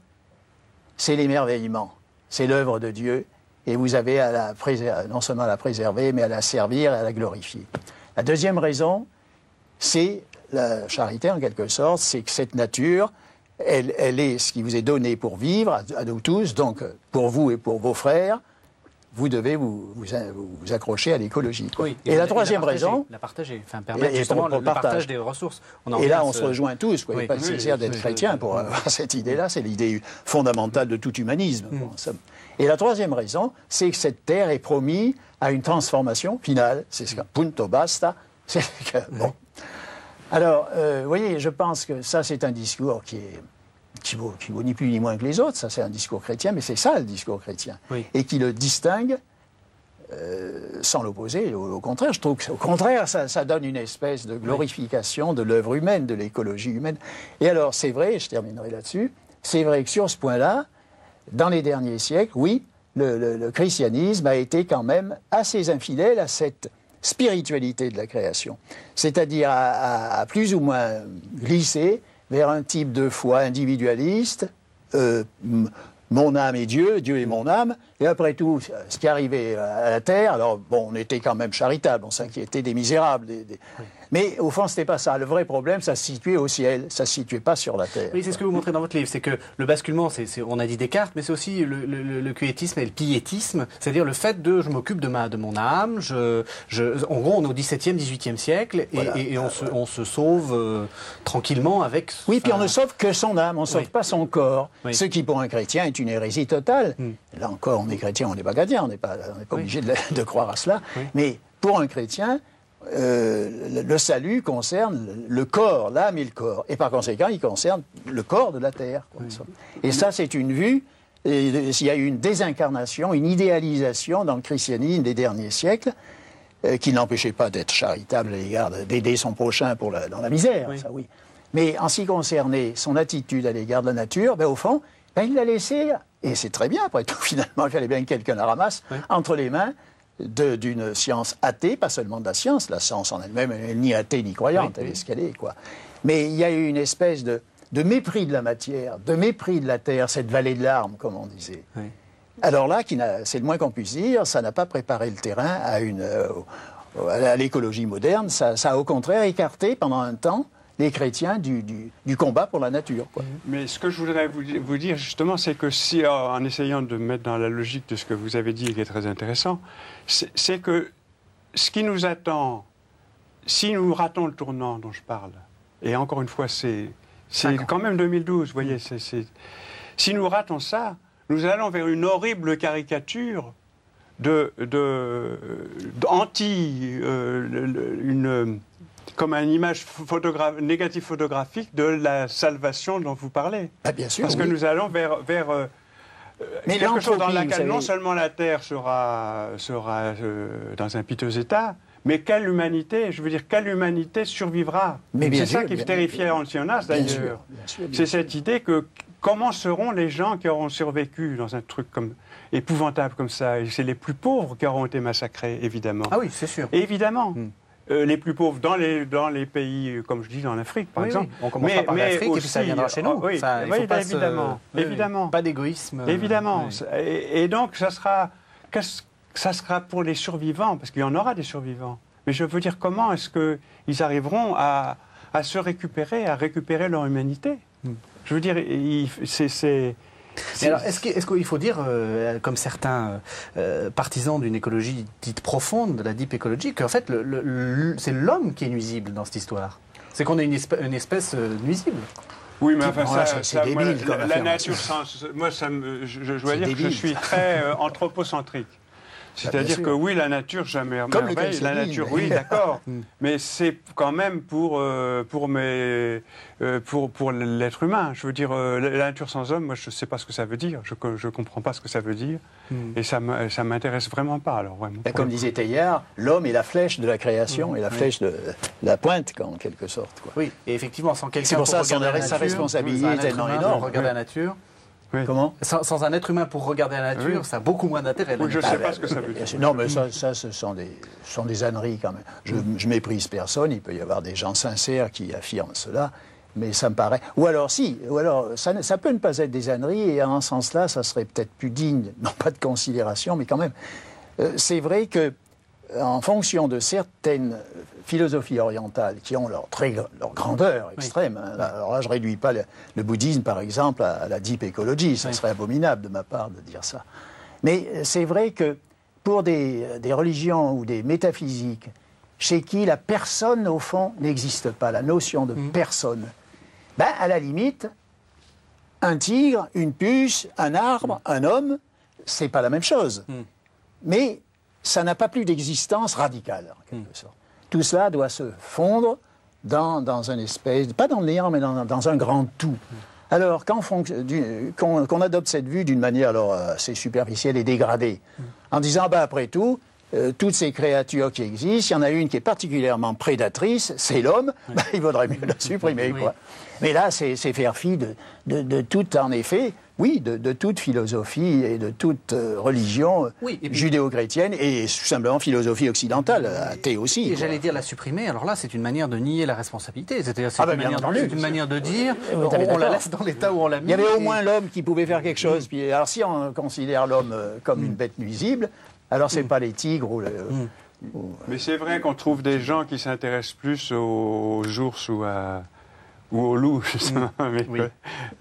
c'est l'émerveillement. c'est l'œuvre de Dieu, et vous avez non seulement à la préserver, mais à la servir et à la glorifier. La deuxième raison, c'est la charité en quelque sorte, c'est que cette nature, elle est ce qui vous est donné pour vivre, à nous tous, donc pour vous et pour vos frères, vous devez vous accrocher à l'écologie. Oui, et la troisième raison... La partager, enfin permettre justement le partage des ressources. Et là, on se rejoint tous, quoi. Il n'est pas nécessaire d'être chrétien pour avoir cette idée-là, c'est l'idée fondamentale de tout humanisme. Bon, et la troisième raison, c'est que cette terre est promise à une transformation finale. C'est ce que punto basta. Bon. Alors, vous voyez, je pense que ça, c'est un discours qui vaut ni plus ni moins que les autres. Ça, c'est un discours chrétien, mais c'est ça le discours chrétien. Oui. Et qui le distingue sans l'opposer. Au contraire, je trouve qu'au contraire, ça donne une espèce de glorification de l'œuvre humaine, de l'écologie humaine. Et alors, c'est vrai, je terminerai là-dessus, c'est vrai que sur ce point-là, dans les derniers siècles, oui, le christianisme a été quand même assez infidèle à cette spiritualité de la création. C'est-à-dire à plus ou moins glisser vers un type de foi individualiste, mon âme est Dieu, Dieu est mon âme, et après tout, ce qui arrivait à la terre, alors bon, on était quand même charitable, on s'inquiétait des misérables, mais au fond, c'était pas ça. Le vrai problème, ça se situait au ciel, ça se situait pas sur la terre. Oui, c'est ce que vous montrez dans votre livre, c'est que le basculement, on a dit Descartes, mais c'est aussi le quiétisme et le piétisme, c'est-à-dire le fait de je m'occupe de mon âme, en gros, on est au XVIIe, XVIIIe siècle, voilà. et on se sauve tranquillement avec... Oui, puis on ne sauve que son âme, on ne sauve pas son corps, ce qui pour un chrétien est une hérésie totale. Là encore, on est chrétien, on n'est pas chrétien, on n'est pas obligé de croire à cela, mais pour un chrétien, le salut concerne le corps, l'âme et le corps. Et par conséquent, il concerne le corps de la terre. Quoi. Et ça, c'est une vue. Il y a eu une désincarnation, une idéalisation dans le christianisme des derniers siècles qui n'empêchait pas d'être charitable à l'égard d'aider son prochain dans la misère. Ça, oui. Mais en ce qui concernait son attitude à l'égard de la nature, au fond, il l'a laissé, et c'est très bien, après tout, finalement, il fallait bien que quelqu'un la ramasse, entre les mains d'une science athée, pas seulement de la science en elle-même, elle n'est ni athée ni croyante, elle est ce qu'elle est, quoi. Mais il y a eu une espèce de mépris de la matière, de mépris de la terre, cette vallée de larmes, comme on disait. Oui. Alors là, c'est le moins qu'on puisse dire, ça n'a pas préparé le terrain à l'écologie moderne, ça a au contraire écarté pendant un temps les chrétiens du combat pour la nature. Quoi. Mais ce que je voudrais vous dire justement, c'est que si, en essayant de mettre dans la logique de ce que vous avez dit et qui est très intéressant, c'est que ce qui nous attend, si nous ratons le tournant dont je parle, et encore une fois, c'est quand même 2012, vous voyez, si nous ratons ça, nous allons vers une horrible caricature comme une image négative photographique de la salvation dont vous parlez. Ah, bien sûr. Parce que nous allons vers quelque chose dans laquelle non seulement la Terre sera dans un piteux état, mais quelle humanité, je veux dire, quelle humanité survivra. C'est ça qui terrifiait Ancionas, d'ailleurs. C'est cette idée que comment seront les gens qui auront survécu dans un truc épouvantable comme ça. Et c'est les plus pauvres qui auront été massacrés, évidemment. Ah oui, c'est sûr. Évidemment. Les plus pauvres dans les pays, comme je dis, en Afrique, par exemple. Oui. On commencera par l'Afrique et puis ça viendra chez nous. Oui, enfin, évidemment. Pas d'égoïsme. Évidemment. Et donc, ça sera pour les survivants, parce qu'il y en aura des survivants. Mais je veux dire, comment est-ce qu'ils arriveront à se récupérer, à récupérer leur humanité? Je veux dire, alors, est-ce qu'il faut dire, comme certains partisans d'une écologie dite profonde, de la deep écologie, qu'en fait, c'est l'homme qui est nuisible dans cette histoire? C'est qu'on est une espèce nuisible. Oui, mais enfin, c'est débile. La nature, moi, je dois dire que je suis très anthropocentrique. C'est-à-dire que oui, la nature, jamais merveille. La nature, oui, d'accord. Mais c'est quand même pour l'être humain. Je veux dire, la nature sans homme, moi, je ne sais pas ce que ça veut dire. Je ne comprends pas ce que ça veut dire. Et ça m'intéresse vraiment pas. Alors, vraiment, comme disait Teilhard, l'homme est la flèche de la création et la flèche de la pointe, en quelque sorte. Quoi. Oui, et effectivement, sans quelqu'un c'est pour ça sa responsabilité est tellement énorme. Regarder la nature. Oui. Comment ? Sans un être humain pour regarder la nature, ça a beaucoup moins d'intérêt. Oui, je ne sais pas ce que ça veut dire. Non, mais ça ce sont des âneries quand même. Je méprise personne, il peut y avoir des gens sincères qui affirment cela, Mais ça me paraît... Ou alors, ça peut ne pas être des âneries, et en ce sens-là, ça serait peut-être plus digne, non pas de considération, mais quand même. C'est vrai que, en fonction de certaines philosophies orientales qui ont leur grandeur extrême, hein, alors là, je ne réduis pas le bouddhisme, par exemple, à la deep ecology, ça serait abominable de ma part de dire ça. Mais c'est vrai que pour des religions ou des métaphysiques, chez qui la personne, au fond, n'existe pas, la notion de personne, ben, à la limite, un tigre, une puce, un arbre, un homme, c'est pas la même chose. Mais ça n'a pas plus d'existence radicale, en quelque sorte. Tout cela doit se fondre dans un espèce, pas dans le néant, mais dans un grand tout. Alors, qu'on adopte cette vue d'une manière alors, assez superficielle et dégradée, en disant, bah, après tout, toutes ces créatures qui existent, il y en a une qui est particulièrement prédatrice, c'est l'homme, bah, il vaudrait mieux la supprimer, quoi. Mais là, c'est faire fi de tout, en effet, oui, de toute philosophie et de toute religion judéo-chrétienne et tout simplement philosophie occidentale, athée aussi. Et j'allais dire la supprimer, alors là, c'est une manière de nier la responsabilité. C'est-à-dire, c'est une manière de dire, on la laisse dans l'état où on l'a mis. Il y avait au moins l'homme qui pouvait faire quelque chose. Puis, alors, si on considère l'homme comme une bête nuisible, alors c'est pas les tigres ou Mais c'est vrai qu'on trouve des gens qui s'intéressent plus aux ours ou aux loups, justement.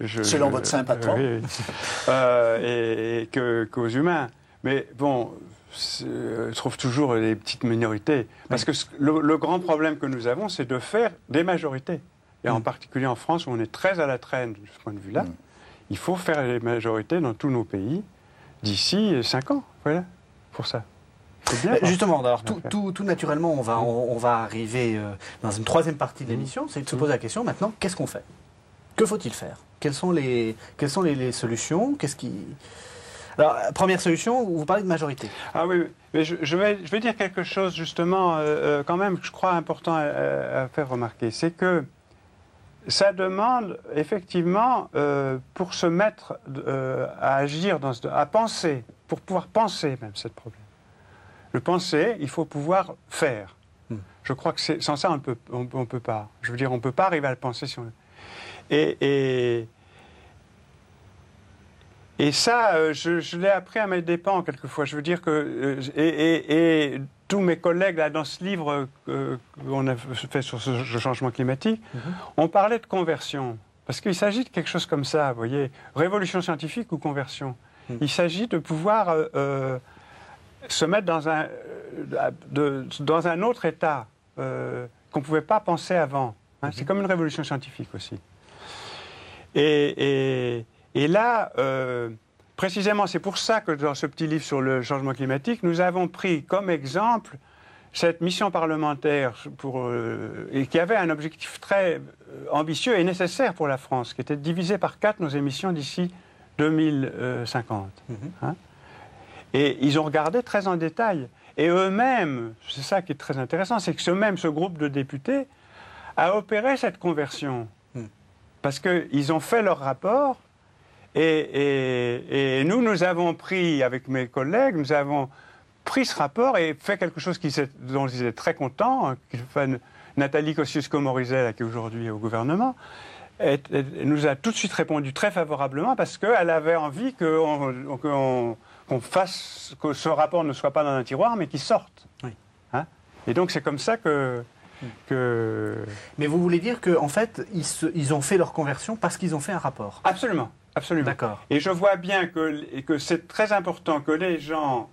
Selon votre saint patron. Et qu'aux humains. Mais bon, je trouve toujours les petites minorités. Parce que le grand problème que nous avons, c'est de faire des majorités. Et en particulier en France, où on est très à la traîne de ce point de vue-là, il faut faire des majorités dans tous nos pays d'ici 5 ans. Voilà, pour ça. Bien, justement, alors, tout naturellement, on va arriver dans une troisième partie de l'émission, c'est de se poser la question maintenant, qu'est-ce qu'on fait? Que faut-il faire? Quelles sont les solutions? Alors, première solution, vous parlez de majorité. Ah oui, mais je vais dire quelque chose justement, quand même, que je crois important à faire remarquer. C'est que ça demande effectivement, pour se mettre à agir, à penser, pour pouvoir penser même cette problème. Le penser, il faut pouvoir faire. Je crois que sans ça, on peut pas. Je veux dire, on ne peut pas arriver à le penser si on... Et ça, je l'ai appris à mes dépens quelquefois. Je veux dire que... Et tous mes collègues, là, dans ce livre qu'on a fait sur le changement climatique, on parlait de conversion. Parce qu'il s'agit de quelque chose comme ça, vous voyez. Révolution scientifique ou conversion. Il s'agit de pouvoir... se mettre dans un autre état qu'on ne pouvait pas penser avant. Hein. C'est comme une révolution scientifique aussi. Et là, précisément, c'est pour ça que dans ce petit livre sur le changement climatique, nous avons pris comme exemple cette mission parlementaire et qui avait un objectif très ambitieux et nécessaire pour la France, qui était de diviser par 4 nos émissions d'ici 2050. Hein. Et ils ont regardé très en détail. Et eux-mêmes, c'est ça qui est très intéressant, c'est que ce groupe de députés a opéré cette conversion. Parce qu'ils ont fait leur rapport, et nous avons pris, avec mes collègues, nous avons pris ce rapport et fait quelque chose dont ils étaient très contents. Nathalie Kosciusko-Morizet, qui est aujourd'hui au gouvernement, nous a tout de suite répondu très favorablement parce qu'elle avait envie qu'on fasse que ce rapport ne soit pas dans un tiroir, mais qu'il sorte. Hein? Et donc c'est comme ça que... Mais vous voulez dire qu'en fait, ils ont fait leur conversion parce qu'ils ont fait un rapport? Absolument, absolument. D'accord. Et je vois bien que c'est très important que les gens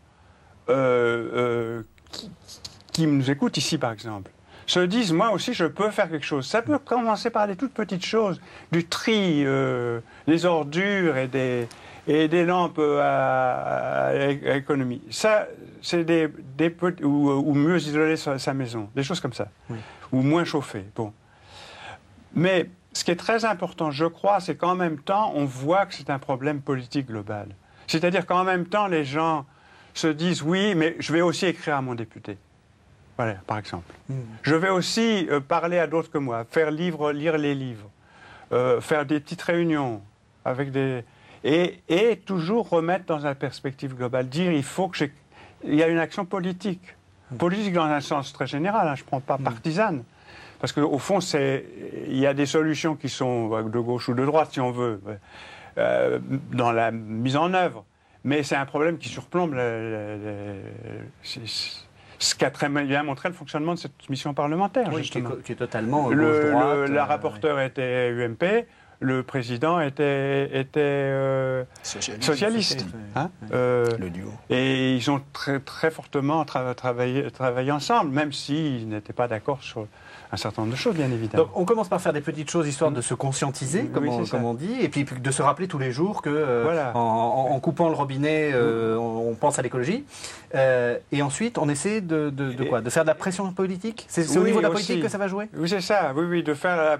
qui nous écoutent ici, par exemple, se disent, moi aussi, je peux faire quelque chose. Ça peut commencer par des toutes petites choses, du tri, des ordures et des lampes à économie. Ça, c'est ou mieux isoler sa maison, des choses comme ça. Ou moins chauffer. Bon. Mais ce qui est très important, je crois, c'est qu'en même temps, on voit que c'est un problème politique global. C'est-à-dire qu'en même temps, les gens se disent, oui, mais je vais aussi écrire à mon député. Voilà, par exemple. Je vais aussi parler à d'autres que moi, lire les livres, faire des petites réunions avec des... Et toujours remettre dans une perspective globale, dire il y a une action politique. Politique dans un sens très général, hein, je ne prends pas partisane, Parce qu'au fond, il y a des solutions qui sont de gauche ou de droite, si on veut, dans la mise en œuvre. Mais c'est un problème qui surplombe ce qu'a très bien montré le fonctionnement de cette mission parlementaire, oui, justement. Qui est totalement gauche-droite. La rapporteure était UMP, le président était socialiste. Hein, le duo. Et ils ont très, très fortement travaillé ensemble, même s'ils n'étaient pas d'accord sur un certain nombre de choses, bien évidemment. Donc on commence par faire des petites choses histoire de se conscientiser, comme on dit, et puis de se rappeler tous les jours que voilà. en coupant le robinet, on pense à l'écologie. Et ensuite, on essaie de quoi? De faire de la pression politique? C'est au niveau de la politique que ça va jouer? Oui, c'est ça. Oui, de faire...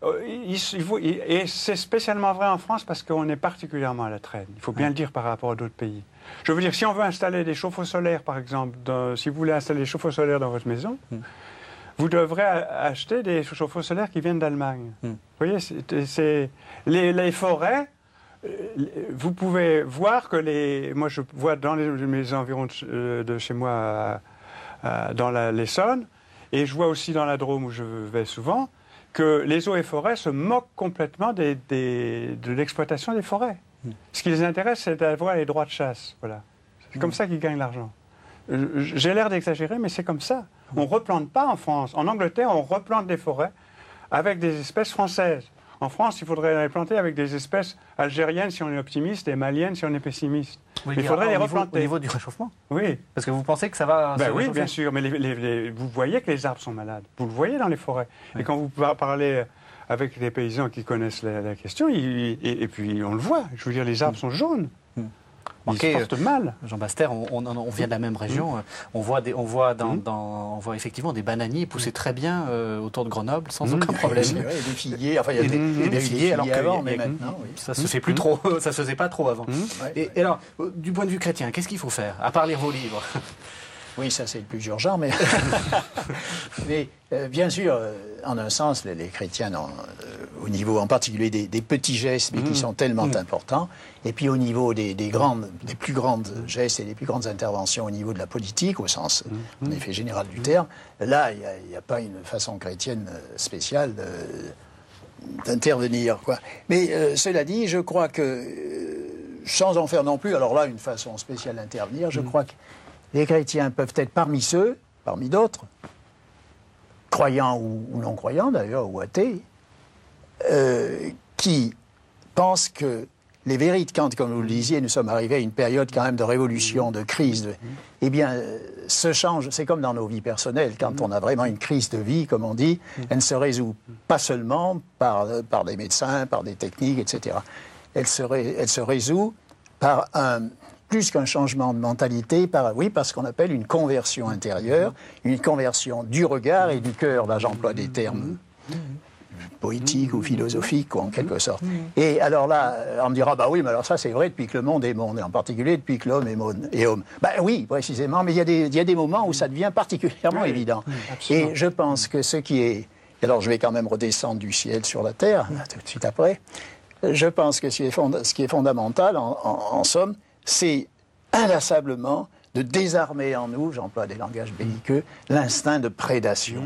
et c'est spécialement vrai en France parce qu'on est particulièrement à la traîne. Il faut bien le dire par rapport à d'autres pays. Je veux dire, si on veut installer des chauffe-eau solaires, par exemple, si vous voulez installer des chauffe-eau solaires dans votre maison, vous devrez acheter des chauffe-eau solaires qui viennent d'Allemagne. Vous voyez, les forêts, vous pouvez voir que moi je vois dans mes environs de chez moi, dans l'Essonne, et je vois aussi dans la Drôme où je vais souvent, que les eaux et forêts se moquent complètement de l'exploitation des forêts. Ce qui les intéresse, c'est d'avoir les droits de chasse. Voilà. C'est comme ça qu'ils gagnent l'argent. J'ai l'air d'exagérer, mais c'est comme ça. On ne replante pas en France. En Angleterre, on replante des forêts avec des espèces françaises. En France, il faudrait les planter avec des espèces algériennes si on est optimiste et maliennes si on est pessimiste. Il faudrait les replanter. Au niveau du réchauffement? Oui. Parce que vous pensez que ça va se oui, réchauffer? bien sûr. Mais vous voyez que les arbres sont malades. Vous le voyez dans les forêts. Oui. Et quand vous parlez avec des paysans qui connaissent la question, et puis on le voit. Je veux dire, les arbres sont jaunes. Ils se portent mal. Jean Baster, on vient de la même région. On voit effectivement des bananiers pousser très bien autour de Grenoble sans aucun problème. Et des figuiers. Enfin, il y a des figuiers alors avant, mais maintenant, oui. Ça se fait plus trop. Ça se faisait pas trop avant. Et alors, du point de vue chrétien, qu'est-ce qu'il faut faire à part lire vos livres? Oui, ça c'est le plus urgent, mais, mais bien sûr, en un sens, les chrétiens, au niveau en particulier des petits gestes, mais qui sont tellement importants, et puis au niveau des plus grandes gestes et des plus grandes interventions au niveau de la politique, au sens, en effet, général du terme, là, il n'y a pas une façon chrétienne spéciale d'intervenir, quoi. Mais cela dit, je crois que, sans en faire non plus, alors là, une façon spéciale d'intervenir, je crois que les chrétiens peuvent être parmi d'autres, croyants ou non croyants d'ailleurs, ou athées, qui pensent que les vérités, quand, comme vous le disiez, nous sommes arrivés à une période quand même de révolution, de crise, eh bien, ce change, c'est comme dans nos vies personnelles, quand on a vraiment une crise de vie, comme on dit, elle ne se résout pas seulement par des médecins, par des techniques, etc. Elle se résout par plus qu'un changement de mentalité, par ce qu'on appelle une conversion intérieure, une conversion du regard et du cœur. Là, j'emploie des termes poétiques ou philosophiques, en quelque sorte. Et alors là, on me dira, bah oui, mais alors ça c'est vrai depuis que le monde est monde, et en particulier depuis que l'homme est homme. Bah oui, précisément, mais il y a des moments où ça devient particulièrement évident. Et je pense que ce qui est... Alors je vais quand même redescendre du ciel sur la terre, tout de suite après. Je pense que ce qui est fondamental, en somme, c'est inlassablement de désarmer en nous, j'emploie des langages belliqueux, l'instinct de prédation.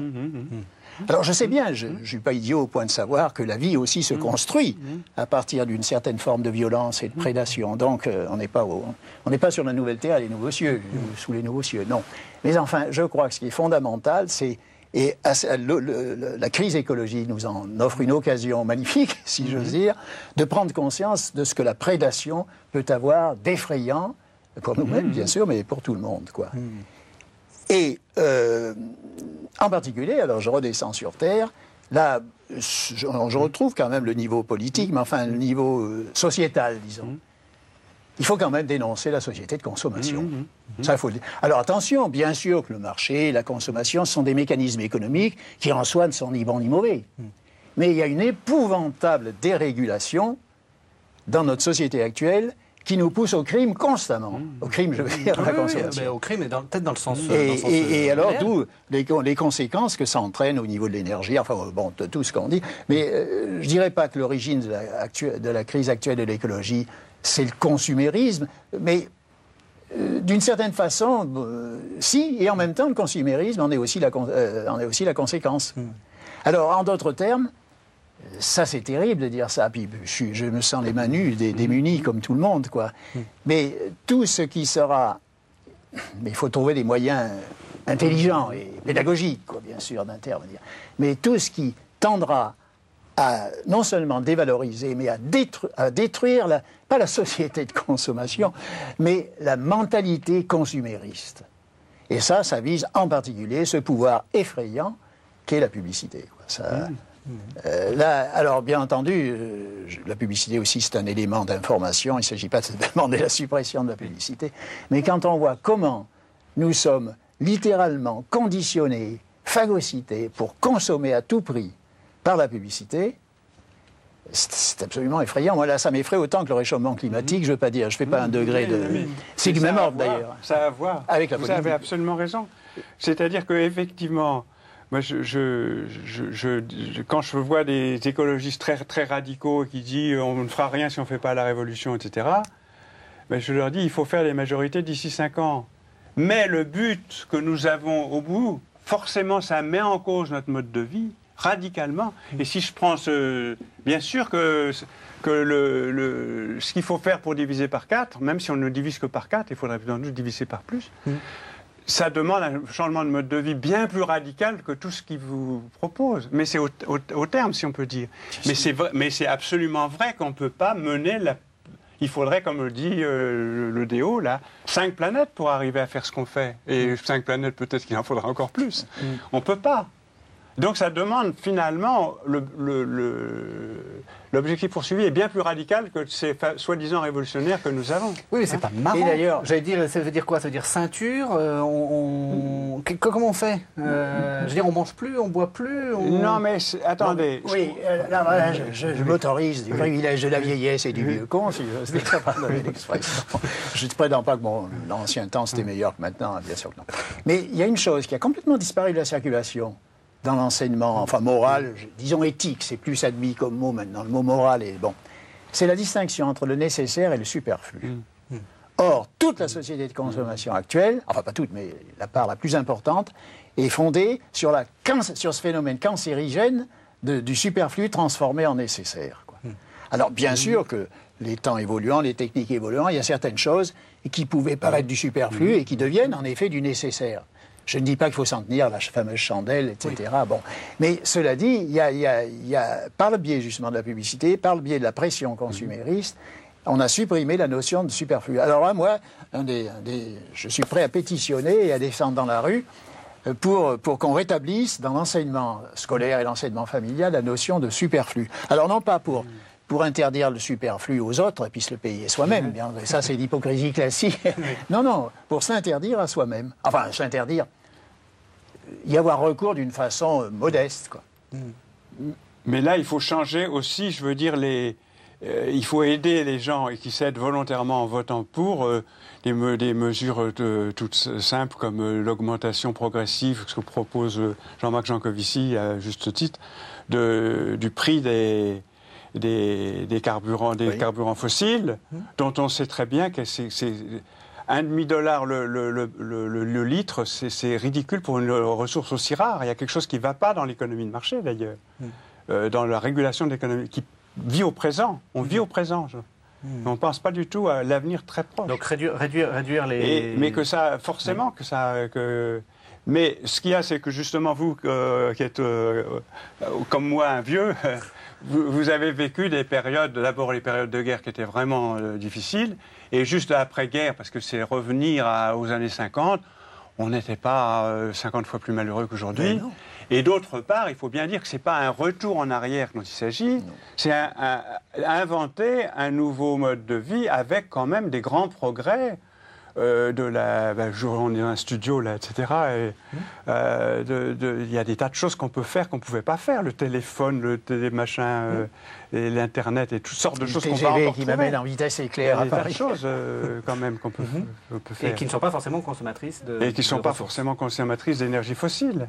Alors je sais bien, je ne suis pas idiot au point de savoir que la vie aussi se construit à partir d'une certaine forme de violence et de prédation. Donc on n'est pas sur la nouvelle terre et les nouveaux cieux, sous les nouveaux cieux, non. Mais enfin, je crois que ce qui est fondamental, c'est... Et la crise écologique nous en offre une occasion magnifique, si j'ose dire, de prendre conscience de ce que la prédation peut avoir d'effrayant, pour nous-mêmes bien sûr, mais pour tout le monde, quoi. Et en particulier, alors je redescends sur Terre, là, je retrouve quand même le niveau politique, mais enfin le niveau sociétal, disons. Il faut quand même dénoncer la société de consommation. Ça, il faut le dire. Alors attention, bien sûr que le marché, la consommation, ce sont des mécanismes économiques qui en soi ne sont ni bons ni mauvais. Mais il y a une épouvantable dérégulation dans notre société actuelle qui nous pousse au crime constamment. Au crime, je veux dire, la consommation. Mais au crime, peut-être dans le sens... Et alors, d'où les conséquences que ça entraîne au niveau de l'énergie, enfin, bon, de tout ce qu'on dit. Mais je ne dirais pas que l'origine de la crise actuelle de l'écologie, c'est le consumérisme, mais d'une certaine façon, si, et en même temps, le consumérisme en est aussi la conséquence. Alors, en d'autres termes, ça c'est terrible de dire ça, puis je me sens les mains nues, démunis comme tout le monde, quoi. Mais tout ce qui sera... Mais il faut trouver des moyens intelligents et pédagogiques, quoi, bien sûr, d'intervenir. Mais tout ce qui tendra à non seulement dévaloriser, mais à détruire, pas la société de consommation, mais la mentalité consumériste. Et ça vise en particulier ce pouvoir effrayant qu'est la publicité, quoi. Ça, là, alors, bien entendu, la publicité aussi, c'est un élément d'information. Il ne s'agit pas de demander la suppression de la publicité. Mais quand on voit comment nous sommes littéralement conditionnés, phagocytés pour consommer à tout prix par la publicité, c'est absolument effrayant. Moi, là, ça m'effraie autant que le réchauffement climatique. Je ne veux pas dire, je ne fais pas un degré de... C'est du même ordre, d'ailleurs. Ça a à voir. Avec la Vous politique. avez absolument raison. C'est-à-dire qu'effectivement, moi, quand je vois des écologistes très, très radicaux qui disent on ne fera rien si on ne fait pas la révolution, etc., ben, je leur dis il faut faire les majorités d'ici 5 ans. Mais le but que nous avons au bout, forcément, ça met en cause notre mode de vie radicalement. Et si je prends bien sûr que ce qu'il faut faire pour diviser par 4, même si on ne divise que par 4, il faudrait plutôt nous diviser par plus. Ça demande un changement de mode de vie bien plus radical que tout ce qu'il vous propose. Mais c'est au terme, si on peut dire. Mais c'est absolument vrai qu'on ne peut pas mener la... Il faudrait, comme le dit le DO, là, 5 planètes pour arriver à faire ce qu'on fait. Et 5 planètes, peut-être qu'il en faudra encore plus. On ne peut pas. Donc ça demande finalement, l'objectif poursuivi est bien plus radical que ces soi-disant révolutionnaires que nous avons. Oui, mais c'est pas marrant. Et d'ailleurs, j'allais dire, ça veut dire quoi? Ça veut dire ceinture. Comment on fait? Je veux dire, on mange plus, on boit plus. Non, mais attendez. Oui, là, voilà, je m'autorise du privilège de la vieillesse et du vieux con, si je ne sais pas donner l'expression. Je ne prétends pas que l'ancien temps c'était meilleur que maintenant, bien sûr que non. Mais il y a une chose qui a complètement disparu de la circulation dans l'enseignement, enfin moral, disons éthique, c'est plus admis comme mot maintenant, le mot moral est bon. C'est la distinction entre le nécessaire et le superflu. Or, toute la société de consommation actuelle, enfin pas toute, mais la part la plus importante, est fondée sur ce phénomène cancérigène du superflu transformé en nécessaire, quoi. Alors bien sûr que les temps évoluant, les techniques évoluant, il y a certaines choses qui pouvaient paraître du superflu et qui deviennent en effet du nécessaire. Je ne dis pas qu'il faut s'en tenir à la fameuse chandelle, etc. Bon. Mais cela dit, il y a, par le biais justement de la publicité, par le biais de la pression consumériste, on a supprimé la notion de superflu. Alors là, moi, je suis prêt à pétitionner et à descendre dans la rue pour qu'on rétablisse dans l'enseignement scolaire et l'enseignement familial la notion de superflu. Alors non pas pour interdire le superflu aux autres et puis se le payer soi-même. Bien, ça, c'est l'hypocrisie classique. Non, pour s'interdire à soi-même. Enfin, s'interdire, y avoir recours d'une façon modeste, quoi. Mais là, il faut changer aussi, je veux dire, il faut aider les gens qui cèdent volontairement en votant pour des mesures toutes simples comme l'augmentation progressive, ce que propose Jean-Marc Jancovici à juste titre, du prix des carburants, carburants fossiles, dont on sait très bien que c'est $1,5 le litre, c'est ridicule pour une ressource aussi rare. Il y a quelque chose qui ne va pas dans l'économie de marché, d'ailleurs, dans la régulation de l'économie, qui vit au présent. On vit au présent. On ne pense pas du tout à l'avenir très proche. Donc réduire les... Mais que ça, forcément, Mais ce qu'il y a, c'est que justement, vous, qui êtes comme moi un vieux... Vous avez vécu des périodes, d'abord les périodes de guerre qui étaient vraiment difficiles, et juste après-guerre, parce que c'est revenir aux années 50, on n'était pas 50 fois plus malheureux qu'aujourd'hui. Et d'autre part, il faut bien dire que ce n'est pas un retour en arrière dont il s'agit, c'est inventer un nouveau mode de vie avec quand même des grands progrès. On est dans un studio, là, etc. Il y a des tas de choses qu'on peut faire qu'on ne pouvait pas faire. Le téléphone, le télémachin, et l'Internet et toutes sortes de choses qu'on va encore qui m'amène en vitesse éclair à Paris. Il y a des tas de choses quand même qu'on peut faire. Et qui ne sont pas forcément consommatrices Et qui ne sont pas forcément consommatrices d'énergie fossile.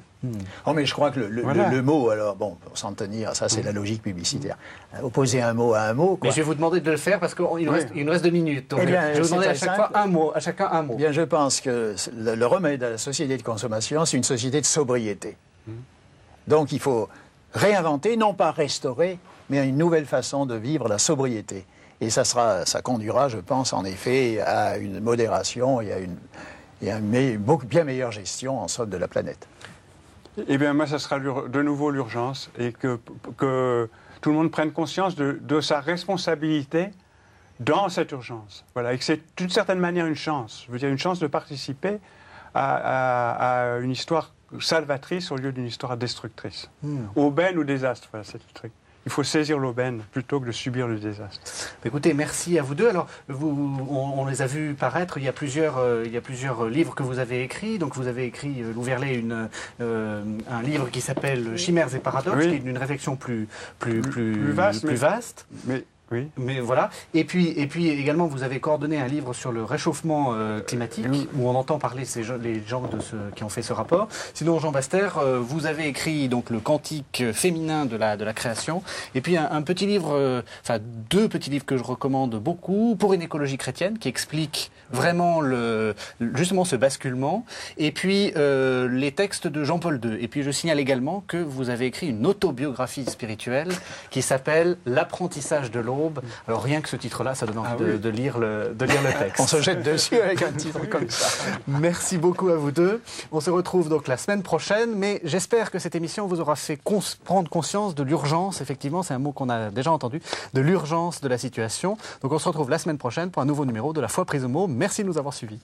Oh, mais je crois que le mot, alors, bon, pour s'en tenir, ça c'est la logique publicitaire. Opposer un mot à un mot, quoi. Mais je vais vous demander de le faire parce qu'il nous reste 2 minutes. Donc, je vais vous demander à chaque fois un mot, à chacun un mot. Bien, je pense que le remède à la société de consommation, c'est une société de sobriété. Donc il faut réinventer, non pas restaurer, mais une nouvelle façon de vivre la sobriété. Et ça conduira, je pense, en effet, à une modération et à une bien meilleure gestion, en somme, de la planète. Eh bien, moi, ça sera de nouveau l'urgence et que tout le monde prenne conscience de sa responsabilité dans cette urgence. Voilà, et que c'est d'une certaine manière une chance. Je veux dire, une chance de participer à une histoire salvatrice au lieu d'une histoire destructrice. Aubaine ou désastre, voilà, c'est le truc. Il faut saisir l'aubaine plutôt que de subir le désastre. Écoutez, merci à vous deux. Alors, on les a vus paraître. Il y a plusieurs livres que vous avez écrits. Donc, vous avez écrit, Louverlé, un livre qui s'appelle Chimères et paradoxes, qui est une réflexion plus vaste. Oui. Mais voilà. Et puis également, vous avez coordonné un livre sur le réchauffement climatique, où on entend parler les gens qui ont fait ce rapport. Sinon, Jean Baster, vous avez écrit donc le Cantique féminin de la création. Et puis un petit livre, deux petits livres que je recommande beaucoup, Pour une écologie chrétienne, qui explique vraiment justement ce basculement. Et puis les textes de Jean-Paul II. Et puis je signale également que vous avez écrit une autobiographie spirituelle qui s'appelle L'apprentissage de l'eau. Alors rien que ce titre-là, ça donne envie de lire le texte. On se jette dessus avec un titre comme ça. Merci beaucoup à vous deux. On se retrouve donc la semaine prochaine, mais j'espère que cette émission vous aura fait prendre conscience de l'urgence, effectivement, c'est un mot qu'on a déjà entendu, de l'urgence de la situation. Donc on se retrouve la semaine prochaine pour un nouveau numéro de La Foi prise au mot. Merci de nous avoir suivis.